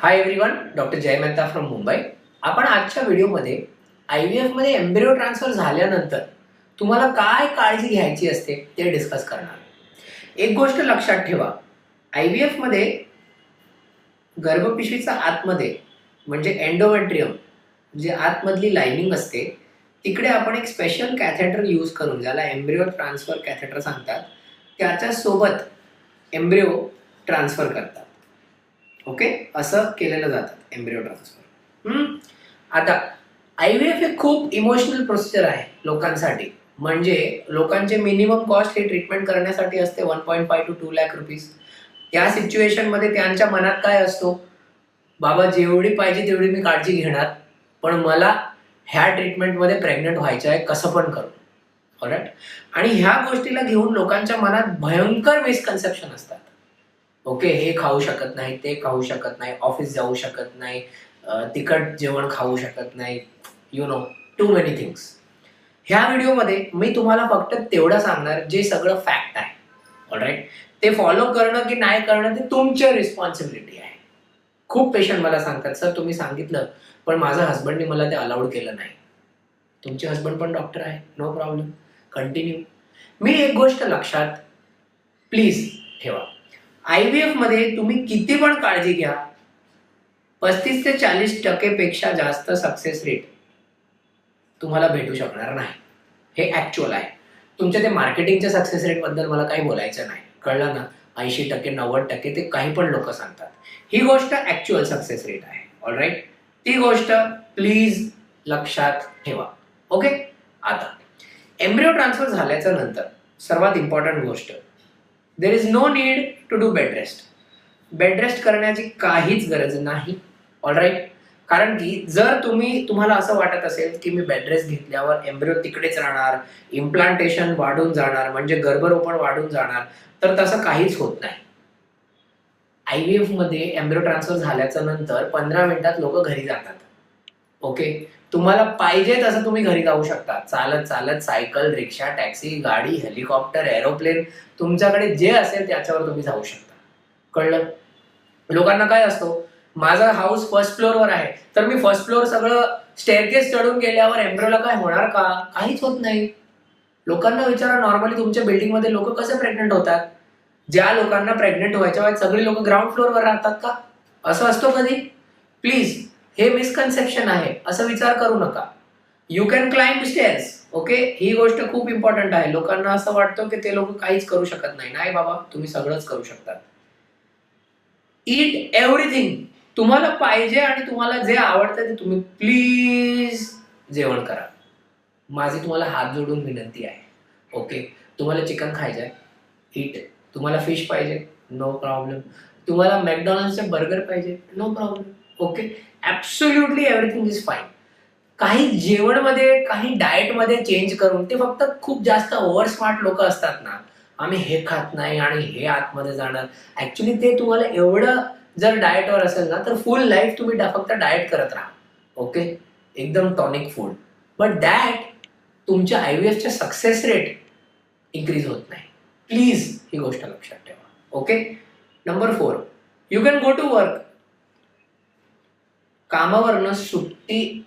High everyone, doctor Jay Mehta from Mumbai. आपण आजच्या व्हिडिओमध्ये IVF मध्ये एम्ब्रिओ ट्रान्सफर झाल्यानंतर तुम्हाला काय काळजी घ्यायची असते ते डिस्कस करणार. एक गोष्ट लक्षात ठेवा, IVF मध्ये गर्भपिशवीचा आतमध्ये म्हणजे एंडोमेट्रियम जे आतमधली लाइनिंग असते तिकडे आपण एक स्पेशल कॅथेटर यूज करून, ज्याला एम्ब्रिओ ट्रान्सफर कॅथेटर सांगतात, त्याच्या सोबत एम्ब्रिओ ट्रान्सफर करतात. ओके, असं केलेलं जातात एम्ब्रिओ ट्रान्सफर. आता IVF हे खूप इमोशनल प्रोसिजर आहे लोकांसाठी. म्हणजे लोकांचे मिनिमम कॉस्ट हे ट्रीटमेंट करण्यासाठी असते 1.5 to 2 लाख रुपीज. त्या सिच्युएशन मध्ये त्यांच्या मनात काय असतो, बाबा जेवढी पाहिजे तेवढी मी काळजी घेणार, पण मला ह्या ट्रीटमेंटमध्ये प्रेग्नंट व्हायचं आहे, कसं पण करू. ऑलराईट. आणि ह्या गोष्टीला घेऊन लोकांच्या मनात भयंकर मिसकन्सेप्शन असतात. ओके, हे खाऊ शकत नाही, ते खाऊ शकत नाही, ऑफिस जाऊ शकत नाही, तिखट जेवण खाऊ शकत नाही, you know, too many things. ह्या व्हिडिओमध्ये मी तुम्हाला फक्त तेवढं सांगणार जे सगळं फॅक्ट आहे. ऑलराईट. ते फॉलो करणं की नाही करणं ते तुमची रिस्पॉन्सिबिलिटी आहे. खूप पेशंट मला सांगतात, सर तुम्ही सांगितलं पण माझ्या हस्बंडने मला ते अलाउड केलं नाही. तुमचे हस्बंड पण डॉक्टर आहे, नो प्रॉब्लेम, कंटिन्यू. मी एक गोष्ट लक्षात प्लीज ठेवा, IVF मध्ये तुम्ही किती पण काळजी घ्या, 35 ते 40% पेक्षा जास्त सक्सेस रेट तुम्हाला भेटू शकणार नाही. हे ऍक्च्युअल आहे. तुमच्या ते मार्केटिंगच्या सक्सेस रेट बद्दल मला काही बोलायचं नाही, कळलं ना. 80%, 90% ते काही पण लोक सांगतात. ही गोष्ट ऍक्च्युअल सक्सेस रेट आहे. ऑलराईट. ती गोष्ट प्लीज लक्षात ठेवा. ओके. आता एम्ब्रिओ ट्रान्सफर झाल्याच्या नंतर सर्वात इम्पॉर्टंट गोष्ट, there is no need to do bed rest. Bed rest करण्याची काहीच गरज नाही. ऑलराईट. कारण की जर तुम्हाला असं वाटत असेल की मी बेड रेस्ट घेतल्यावर एम्ब्रिओ तिकडेच राहणार, इम्प्लांटेशन वाढून जाणार, म्हणजे गर्भरोपण वाढून जाणार, तर तसं काहीच होत नाही. IVF मध्ये एम्ब्रिओ ट्रान्सफर झाल्याच्या नंतर 15 मिनिटात लोक घरी जातात. ओके. तुम्हाला पाहिजे तसं तुम्ही घरी जाऊ शकता, चालत चालत, सायकल, रिक्षा, टॅक्सी, गाडी, हेलिकॉप्टर, एरोप्लेन, तुमच्याकडे जे असेल त्याच्यावर तुम्ही जाऊ शकता. कळलं. लोकांना काय असतो, माझा हाऊस फर्स्ट फ्लोअरवर आहे तर मी फर्स्ट फ्लोअर सगळं स्टेअरकेस चढून गेल्यावर एम्ब्रिओला काय होणार का? काहीच होत नाही. लोकांना विचारा, नॉर्मली तुमच्या बिल्डिंगमध्ये लोक कसे प्रेग्नंट होतात? ज्या लोकांना प्रेग्नंट व्हायच्या वेळेस सगळी लोक ग्राउंड फ्लोअरवर राहतात का? असं असतो कधी? प्लीज, हे मिसकन्सेप्शन आहे, असं विचार करू नका. You can climb stairs. Okay, ही गोष्ट खूप इम्पॉर्टंट आहे. लोकांना असं वाटतं की ते लोक काहीच करू शकत नाही. नाही बाबा, तुम्ही सगळंच करू शकता. ईट एव्हरीथिंग. तुम्हाला पाहिजे आणि तुम्हाला जे आवडतं ते तुम्ही प्लीज जेवण करा. माझी तुम्हाला हात जोडून विनंती आहे. ओके. तुम्हाला चिकन खायचं आहे, ईट. तुम्हाला फिश पाहिजे, नो प्रॉब्लेम. तुम्हाला मॅकडॉनल्ड्सचे बर्गर पाहिजे, no problem. Okay. Absolutely everything is fine. काही जेवणमध्ये, काही डाएटमध्ये चेंज करून, ते फक्त खूप जास्त ओव्हर स्मार्ट लोक असतात ना, आम्ही हे खात नाही आणि हे आतमध्ये जाणार. ऍक्च्युली ते तुम्हाला एवढं जर डाएटवर असेल ना तर फुल लाईफ तुम्ही फक्त डाएट करत राहा. ओके, एकदम टॉनिक फूड. बट दॅट तुमच्या IVFच्या सक्सेस रेट इन्क्रीज होत नाही. प्लीज ही गोष्ट लक्षात ठेवा. Okay. Number 4, you can go to work. कामावरनं सुट्टी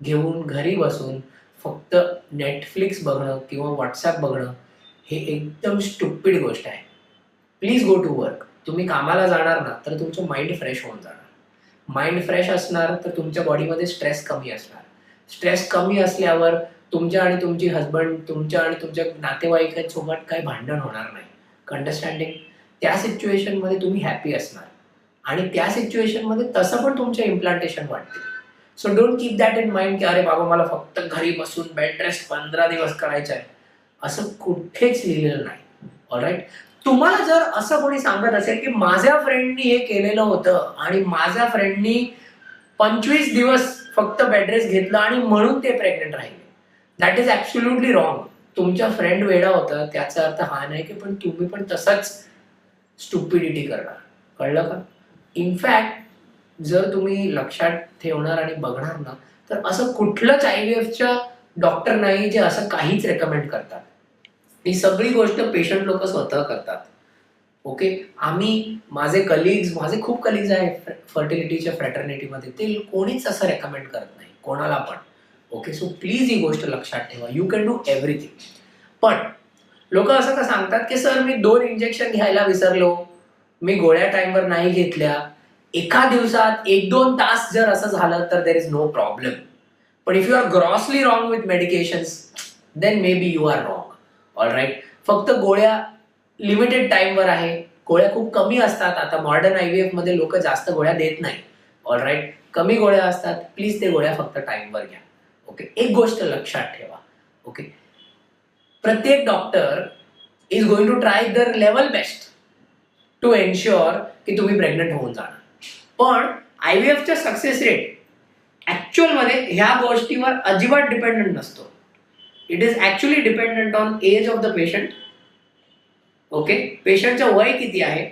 घेऊन घरी बसून फक्त नेटफ्लिक्स बघणं किंवा व्हॉट्सॲप बघणं हे एकदम स्टुपिड गोष्ट आहे. Please go to work. तुम्ही कामाला जाणार ना तर तुमचं माइंड फ्रेश होऊन जाणार. माइंड फ्रेश असणार तर तुमच्या बॉडीमध्ये स्ट्रेस कमी असणार. स्ट्रेस कमी असल्यावर तुमच्या आणि तुमची हस्बंड, तुमच्या आणि तुमच्या नातेवाईकांसोबत काही भांडण होणार नाही. अंडरस्टँडिंग. त्या सिच्युएशनमध्ये तुम्ही हॅपी असणार आणि त्या सिच्युएशनमध्ये तसं पण तुमचे इम्प्लांटेशन वाढते. So don't keep that in mind की अरे बाबा मला फक्त घरी बसून बेड रेस्ट 15 दिवस करायचं आहे. असं कुठेच लिहिलेलं नाही. ऑलराईट. तुम्हाला जर असं कोणी सांगत असेल की माझ्या फ्रेंडनी हे केलेलं होतं आणि माझ्या फ्रेंडनी 25 दिवस फक्त बेड रेस्ट घेतलं आणि म्हणून ते प्रेग्नंट राहिले, दॅट इज ऍब्सोल्युटली रॉंग. तुमच्या फ्रेंड वेडा होता त्याचा अर्थ हा नाही की पण तुम्ही पण तसंच स्टुपिडिटी करणार. कळलं का? इनफॅक्ट जर तुम्ही लक्षात ठेवणार आणि बघणार ना तर असं कुठलंच IVFच्या डॉक्टर नाही जे असं काहीच रेकमेंड करतात. ही सगळी गोष्ट पेशंट लोक स्वतः करतात. ओके. माझे कलिग्स, माझे खूप कलिग्स आहेत फर्टिलिटीच्या फ्रॅटर्निटीमध्ये, ते कोणीच असं रेकमेंड करत नाही कोणाला पण. ओके, सो प्लीज ही गोष्ट लक्षात ठेवा. You can do everything. पण लोक असं का सांगतात की सर मी 2 इंजेक्शन घ्यायला विसरलो, मी गोळ्या टाइमवर नाही घेतल्या, एका दिवसात 1-2 तास जर असं झालं तर देर इज नो प्रॉब्लेम. पण if you are grossly wrong with medications then maybe you are wrong. All right. फक्त गोळ्या लिमिटेड टाइमवर आहे, गोळ्या खूप कमी असतात. आता मॉडर्न IVF मध्ये लोक जास्त गोळ्या देत नाही. All right. कमी गोळ्या असतात, प्लीज ते गोळ्या फक्त टाइमवर घ्या. ओके, एक गोष्ट लक्षात ठेवा. ओके, प्रत्येक doctor is going to try their level best to ensure की तुम्ही प्रेग्नंट होऊन जाणार. पण IVFचा सक्सेस रेट ऍक्च्युअल मध्ये ह्या गोष्टीवर अजिबात डिपेंडंट नसतो. It is actually dependent on age of the patient. Okay, पेशंटचं वय किती आहे,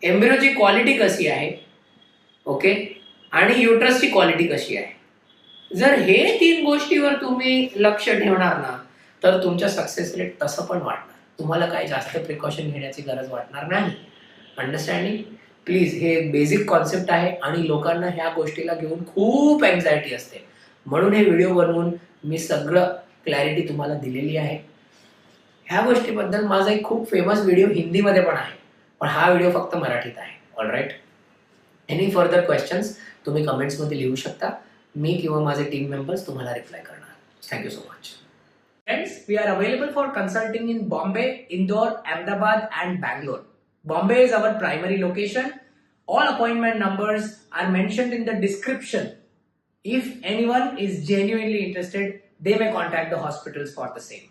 एम्ब्रियोची क्वालिटी कशी आहे, ओके, आणि युट्रसची क्वालिटी कशी आहे. जर हे 3 गोष्टीवर तुम्ही लक्ष ठेवणार ना तर तुमच्या सक्सेस रेट तसं पण वाढणार. तुम्हाला काही जास्त प्रिकॉशन घेण्याची गरज वाटणार नाही. अंडरस्टँडिंग. प्लीज, हे एक बेसिक कॉन्सेप्ट आहे आणि लोकांना ह्या गोष्टीला घेऊन खूप अँझायटी असते. म्हणून हे व्हिडिओ बनवून मी सगळं क्लॅरिटी तुम्हाला दिलेली आहे. ह्या गोष्टीबद्दल माझा एक खूप फेमस व्हिडिओ हिंदीमध्ये पण आहे, पण हा व्हिडिओ फक्त मराठीत आहे. All right. Any further questions तुम्ही कमेंट्समध्ये लिहू शकता. मी किंवा माझे टीम मेंबर्स तुम्हाला रिप्लाय करणार. Thank you so much. Friends, we are available for consulting in Bombay, Indore, Ahmedabad and Bangalore. Bombay is our primary location. All appointment numbers are mentioned in the description. If anyone is genuinely interested, they may contact the hospitals for the same.